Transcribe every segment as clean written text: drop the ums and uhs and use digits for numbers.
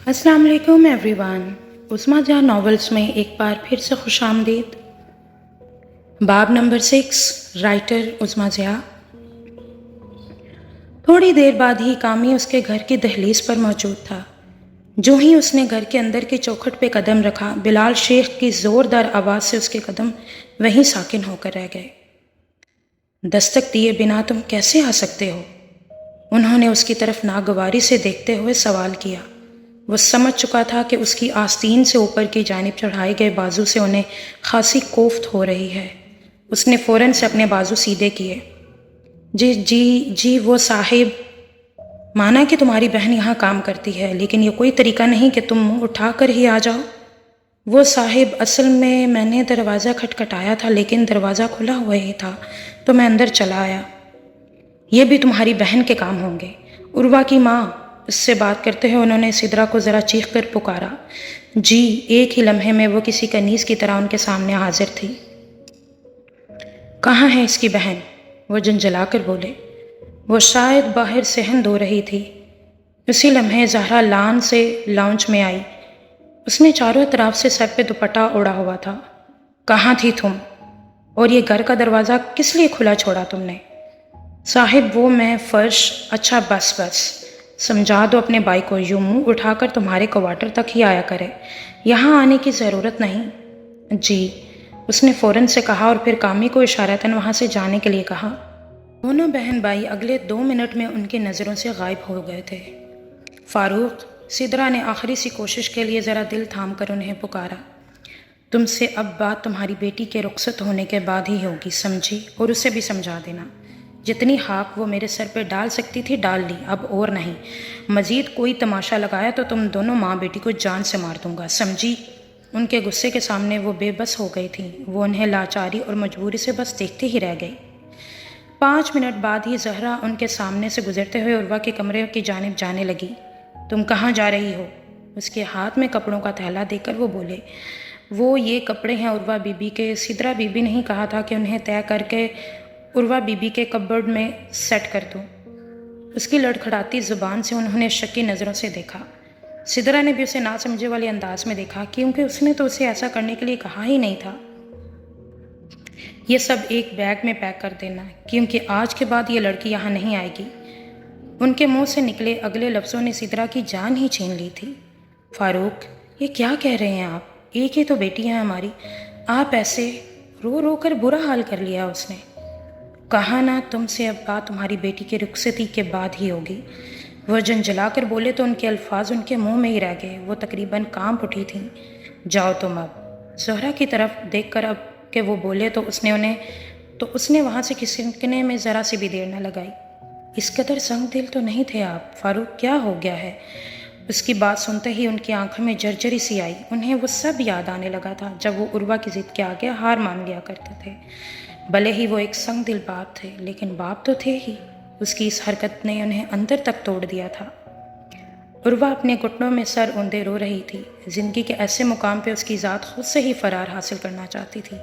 अस्सलाम वालेकुम एवरीवन। उस्मा जहाँ नॉवेल्स में एक बार फिर से खुश आमदीद। बाब नंबर 6, राइटर उस्मा ज़िया। थोड़ी देर बाद ही कामी उसके घर की दहलीज पर मौजूद था। जो ही उसने घर के अंदर की चौखट पे कदम रखा, बिलाल शेख की ज़ोरदार आवाज़ से उसके कदम वहीं साकिन होकर रह गए। दस्तक दिए बिना तुम कैसे आ सकते हो? उन्होंने उसकी तरफ नागवारी से देखते हुए सवाल किया। वो समझ चुका था कि उसकी आस्तीन से ऊपर की जानिब चढ़ाए गए बाजू से उन्हें खासी कोफ्त हो रही है। उसने फ़ौरन से अपने बाजू सीधे किए। जी जी जी, वो साहिब, माना कि तुम्हारी बहन यहाँ काम करती है, लेकिन ये कोई तरीका नहीं कि तुम मुंह उठा कर ही आ जाओ। वो साहिब, असल में मैंने दरवाज़ा खटखटाया था, लेकिन दरवाज़ा खुला हुआ ही था, तो मैं अंदर चला आया। ये भी तुम्हारी बहन के काम होंगे। उर्वा की माँ, उससे बात करते हुए उन्होंने सिदरा को ज़रा चीख कर पुकारा। जी, एक ही लम्हे में वो किसी कनीज़ की तरह उनके सामने हाजिर थी। कहाँ है इसकी बहन? वो झंझला कर बोले। वो शायद बाहर सहन धो रही थी। उसी लम्हे ज़हरा लान से लाउंज में आई। उसने चारों तरफ से सर पे दुपट्टा ओढ़ा हुआ था। कहाँ थी तुम? और ये घर का दरवाज़ा किस लिए खुला छोड़ा तुमने? साहिब, वो मैं फर्श। अच्छा बस बस, समझा दो अपने भाई को, यूं मुँह उठाकर तुम्हारे क्वार्टर तक ही आया करे, यहाँ आने की ज़रूरत नहीं। जी, उसने फ़ौरन से कहा और फिर कामी को इशारतन वहाँ से जाने के लिए कहा। दोनों बहन भाई अगले 2 मिनट में उनकी नज़रों से गायब हो गए थे। फारूक, सिदरा ने आखिरी सी कोशिश के लिए ज़रा दिल थाम कर उन्हें पुकारा। तुमसे अब बात तुम्हारी बेटी के रुखसत होने के बाद ही होगी, समझी? और उसे भी समझा देना। जितनी हाक वो मेरे सर पे डाल सकती थी डाल ली, अब और नहीं। मज़ीद कोई तमाशा लगाया तो तुम दोनों माँ बेटी को जान से मार दूंगा, समझी? उनके गुस्से के सामने वो बेबस हो गई थी। वो उन्हें लाचारी और मजबूरी से बस देखते ही रह गई। 5 मिनट बाद ही ज़हरा उनके सामने से गुजरते हुए उर्वा के कमरे की जानिब जाने लगी। तुम कहाँ जा रही हो? उसके हाथ में कपड़ों का थैला देकर वो बोले। वो ये कपड़े हैं उर्वा बीबी के। सिदरा बीबी ने ही कहा था कि उन्हें तय करके उर्वा बीबी के कपबोर्ड में सेट कर दो। उसकी लड़खड़ाती ज़ुबान से उन्होंने शक्की नज़रों से देखा। सिदरा ने भी उसे ना समझे वाले अंदाज में देखा, क्योंकि उसने तो उसे ऐसा करने के लिए कहा ही नहीं था। ये सब एक बैग में पैक कर देना, क्योंकि आज के बाद ये लड़की यहाँ नहीं आएगी। उनके मुंह से निकले अगले लफ्ज़ों ने सिदरा की जान ही छीन ली थी। फारूक, ये क्या कह रहे हैं आप? एक ही तो बेटी है हमारी, आप ऐसे? रो रो कर बुरा हाल कर लिया उसने। कहा ना, तुमसे अब बात तुम्हारी बेटी की रुखसती के बाद ही होगी। वह झंझला कर बोले तो उनके अल्फाज उनके मुंह में ही रह गए। वो तकरीबन कांप उठी थीं। जाओ तुम अब। ज़ोहरा की तरफ देखकर अब कि वो बोले तो उसने वहाँ से खिसकने में ज़रा सी भी देर न लगाई। इस कदर संग दिल तो नहीं थे आप। फारूक, क्या हो गया है? उसकी बात सुनते ही उनकी आंखों में जर्जरी सी आई। उन्हें वो सब याद आने लगा था जब वो उर्वा की ज़िद के आगे हार मान लिया करते थे। भले ही वो एक संग दिल बाप थे, लेकिन बाप तो थे ही। उसकी इस हरकत ने उन्हें अंदर तक तोड़ दिया था। उर्वा अपने घुटनों में सर औंधे रो रही थी। ज़िंदगी के ऐसे मुकाम पे उसकी ज़ात खुद से ही फ़रार हासिल करना चाहती थी,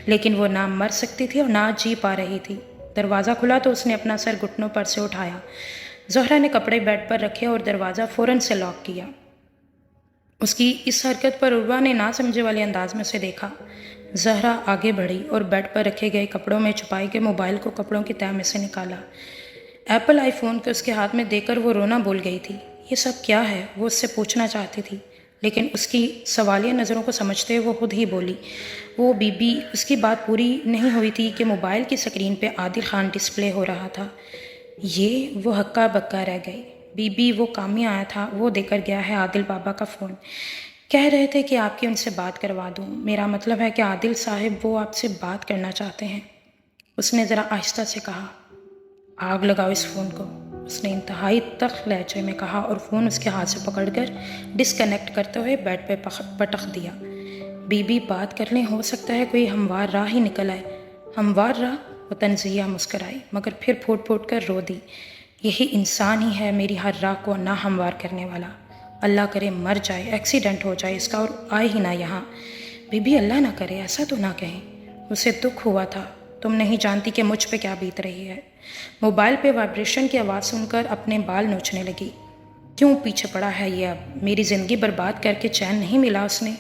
लेकिन वो ना मर सकती थी और ना जी पा रही थी। दरवाज़ा खुला तो उसने अपना सर घुटनों पर से उठाया। ज़ोहरा ने कपड़े बेड पर रखे और दरवाज़ा फ़ौरन से लॉक किया। उसकी इस हरकत पर उर्वा ने ना समझे वाले अंदाज में उसे देखा। ज़हरा आगे बढ़ी और बेड पर रखे गए कपड़ों में छुपाए गए मोबाइल को कपड़ों की तह में से निकाला। एप्पल आईफोन को उसके हाथ में देकर वो रोना बोल गई थी। ये सब क्या है? वो उससे पूछना चाहती थी, लेकिन उसकी सवालिया नज़रों को समझते हुए वो खुद ही बोली। वो बीबी, उसकी बात पूरी नहीं हुई थी कि मोबाइल की स्क्रीन पे आदिल खान डिस्प्ले हो रहा था। वो हक्का बक्का रह गई। बीबी, वो कामी आया था, वो देकर गया है आदिल बाबा का फ़ोन। कह रहे थे कि आपकी उनसे बात करवा दूं। मेरा मतलब है कि आदिल साहिब वो आपसे बात करना चाहते हैं। उसने ज़रा आहिस्ता से कहा। आग लगाओ इस फ़ोन को, उसने इंतहाई तख्त लहजे में कहा और फ़ोन उसके हाथ से पकड़कर डिस्कनेक्ट करते हुए बेड पे पटक दिया। बीबी, बात करने हो सकता है कोई हमवार राह ही निकल आए। हमवार राह? वो तंज़िया मुस्कराई, मगर फिर फूट फूट कर रो दी। यही इंसान ही है मेरी हर राह को ना हमवार करने वाला। अल्लाह करे मर जाए, एक्सीडेंट हो जाए इसका और आए ही ना यहाँ। बीबी, अल्लाह ना करे, ऐसा तो ना कहें। उसे दुख हुआ था। तुम नहीं जानती कि मुझ पे क्या बीत रही है। मोबाइल पे वाइब्रेशन की आवाज़ सुनकर अपने बाल नोचने लगी। کیوں پیچھے پڑا ہے یہ اب؟ میری زندگی برباد کر کے چین نہیں ملا اس نے۔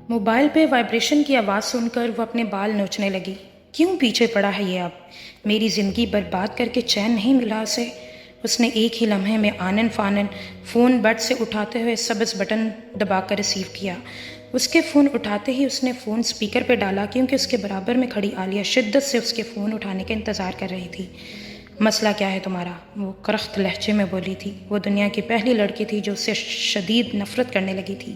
موبائل پہ وائبریشن کی آواز سن کر وہ اپنے بال نوچنے لگی۔ کیوں پیچھے پڑا ہے یہ اب؟ میری زندگی برباد کر کے چین نہیں ملا اسے۔ اس نے ایک ہی لمحے میں آنن فانن فون بٹ سے اٹھاتے ہوئے سبز بٹن دبا کر ریسیو کیا۔ اس کے فون اٹھاتے ہی اس نے فون سپیکر پہ ڈالا، کیونکہ اس کے برابر میں کھڑی عالیہ شدت سے اس کے فون اٹھانے کا انتظار کر رہی تھی۔ مسئلہ کیا ہے تمہارا؟ وہ کرخت لہجے میں بولی تھی۔ وہ دنیا کی پہلی لڑکی تھی جو اس سے شدید نفرت کرنے لگی تھی۔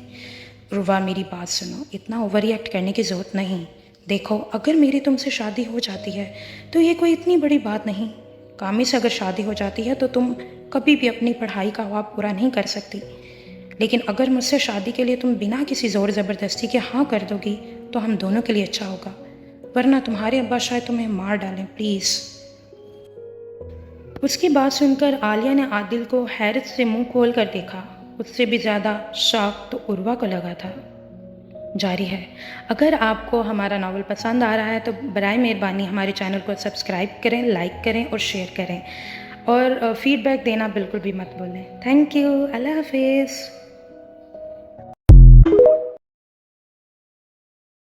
روبا میری بات سنو، اتنا اوور ری ایکٹ کرنے کی ضرورت نہیں۔ دیکھو، اگر میری تم سے شادی ہو جاتی ہے تو یہ کوئی اتنی بڑی بات نہیں۔ کامی سے اگر شادی ہو جاتی ہے تو تم کبھی بھی اپنی پڑھائی کا خواب پورا نہیں کر سکتی، لیکن اگر مجھ سے شادی کے لیے تم بنا کسی زور زبردستی کے ہاں کر دو گی تو ہم دونوں کے لیے اچھا ہوگا، ورنہ تمہارے ابا شاید تمہیں مار ڈالیں، پلیز۔ اس کی بات سن کر عالیہ نے عادل کو حیرت سے منہ کھول کر دیکھا۔ اس سے بھی زیادہ شاک تو عروہ کو لگا تھا۔ جاری ہے۔ اگر آپ کو ہمارا ناول پسند آ رہا ہے تو برائے مہربانی ہمارے چینل کو سبسکرائب کریں، لائک کریں اور شیئر کریں، اور فیڈ بیک دینا بالکل بھی مت بھولیں۔ تھینک یو، اللہ حافظ۔